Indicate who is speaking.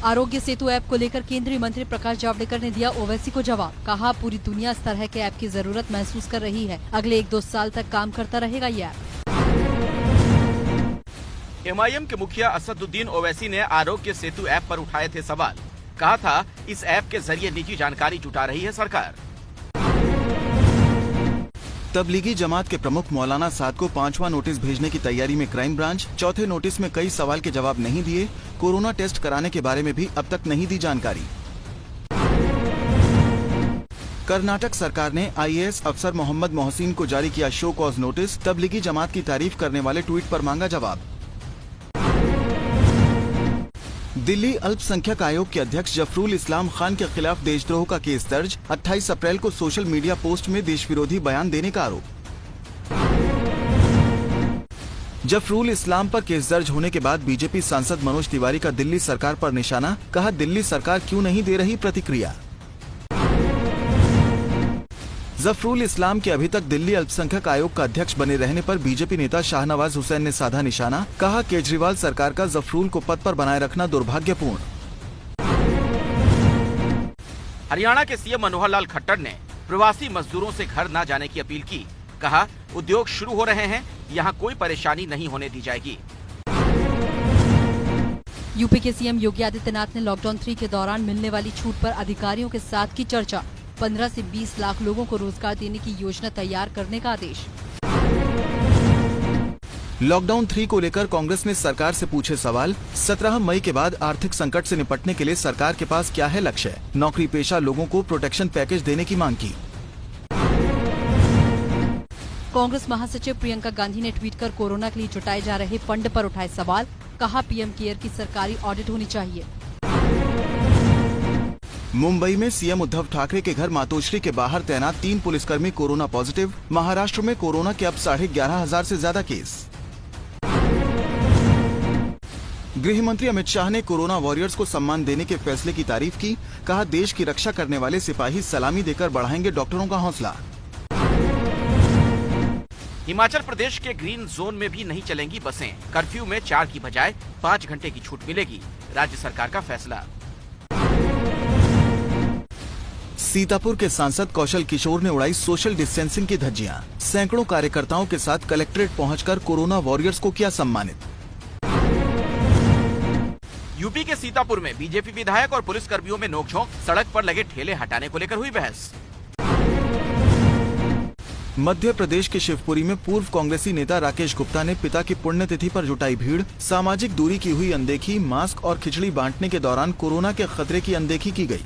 Speaker 1: Aarogya Setu app को लेकर केंद्रीय मंत्री प्रकाश जावड़ेकर ने दिया ओवैसी को जवाब। कहा, पूरी दुनिया इस तरह के ऐप की जरूरत महसूस कर रही है। अगले 1-2 साल तक काम करता रहेगा ये ऐप।
Speaker 2: MIM के मुखिया असदुद्दीन ओवैसी ने आरोग्य सेतु ऐप पर उठाए थे सवाल। कहा था, इस ऐप के जरिए निजी जानकारी जुटा रही है सरकार।
Speaker 3: तबलीगी जमात के प्रमुख मौलाना साद को 5वां नोटिस भेजने की तैयारी में क्राइम ब्रांच। चौथे नोटिस में कई सवाल के जवाब नहीं दिए। कोरोना टेस्ट कराने के बारे में भी अब तक नहीं दी जानकारी। कर्नाटक सरकार ने IAS अफसर मोहम्मद मोहसिन को जारी किया show cause notice. Tablighi Jamaat की तारीफ करने वाले ट्वीट पर मांगा जवाब। दिल्ली अल्पसंख्यक आयोग के अध्यक्ष जफरुल इस्लाम खान के खिलाफ देशद्रोह का केस दर्ज। 28 अप्रैल को सोशल मीडिया पोस्ट में देश विरोधी बयान देने का आरोप। जफरुल इस्लाम पर केस दर्ज होने के बाद बीजेपी सांसद मनोज तिवारी का दिल्ली सरकार पर निशाना। कहा, दिल्ली सरकार क्यों नहीं दे रही प्रतिक्रिया। जफरुल इस्लाम के अभी तक दिल्ली अल्पसंख्यक आयोग का अध्यक्ष बने रहने पर बीजेपी नेता शाहनवाज हुसैन ने साधा निशाना। कहा, केजरीवाल सरकार का जफरुल को पद पर बनाए रखना दुर्भाग्यपूर्ण।
Speaker 2: हरियाणा के CM मनोहर लाल खट्टर ने प्रवासी मजदूरों से घर न जाने की अपील की। कहा, उद्योग शुरू हो रहे हैं, यहाँ कोई परेशानी नहीं होने दी जाएगी।
Speaker 1: यूपी के CM योगी आदित्यनाथ ने लॉकडाउन 3 के दौरान मिलने वाली छूट पर अधिकारियों के साथ की चर्चा। 15 से 20 लाख लोगों को रोजगार देने की योजना तैयार करने का आदेश।
Speaker 3: लॉकडाउन 3 को लेकर कांग्रेस ने सरकार से पूछे सवाल। 17 मई के बाद आर्थिक संकट से निपटने के लिए सरकार के पास क्या है लक्ष्य। नौकरी पेशा लोगों को प्रोटेक्शन पैकेज देने की मांग की।
Speaker 1: कांग्रेस महासचिव प्रियंका गांधी ने ट्वीट कर कोरोना के लिए जुटाए जा रहे फंड पर उठाए सवाल। कहा, PM केयर की सरकारी ऑडिट होनी चाहिए।
Speaker 3: मुंबई में CM उद्धव ठाकरे के घर मातोश्री के बाहर तैनात 3 पुलिसकर्मी कोरोना पॉजिटिव। महाराष्ट्र में कोरोना के अब 11,500 से ज्यादा केस। गृह मंत्री अमित शाह ने कोरोना वॉरियर्स को सम्मान देने के फैसले की तारीफ की। कहा, देश की रक्षा करने वाले सिपाही सलामी देकर बढ़ाएंगे डॉक्टरों का हौसला।
Speaker 2: हिमाचल प्रदेश के ग्रीन जोन में भी नहीं चलेंगी बसें। कर्फ्यू में 4 की बजाय 5 घंटे की छूट मिलेगी। राज्य सरकार का फैसला।
Speaker 3: सीतापुर के सांसद कौशल किशोर ने उड़ाई सोशल डिस्टेंसिंग की धज्जियां। सैकड़ों कार्यकर्ताओं के साथ कलेक्ट्रेट पहुंचकर कोरोना वॉरियर्स को किया सम्मानित।
Speaker 2: यूपी के सीतापुर में बीजेपी विधायक और पुलिस कर्मियों में नोकझोंक। सड़क पर लगे ठेले हटाने को लेकर हुई बहस।
Speaker 3: मध्य प्रदेश के शिवपुरी में पूर्व कांग्रेसी नेता राकेश गुप्ता ने पिता की पुण्यतिथि पर जुटाई भीड़। सामाजिक दूरी की हुई अनदेखी। मास्क और खिचड़ी बांटने के दौरान कोरोना के खतरे की अनदेखी की गई।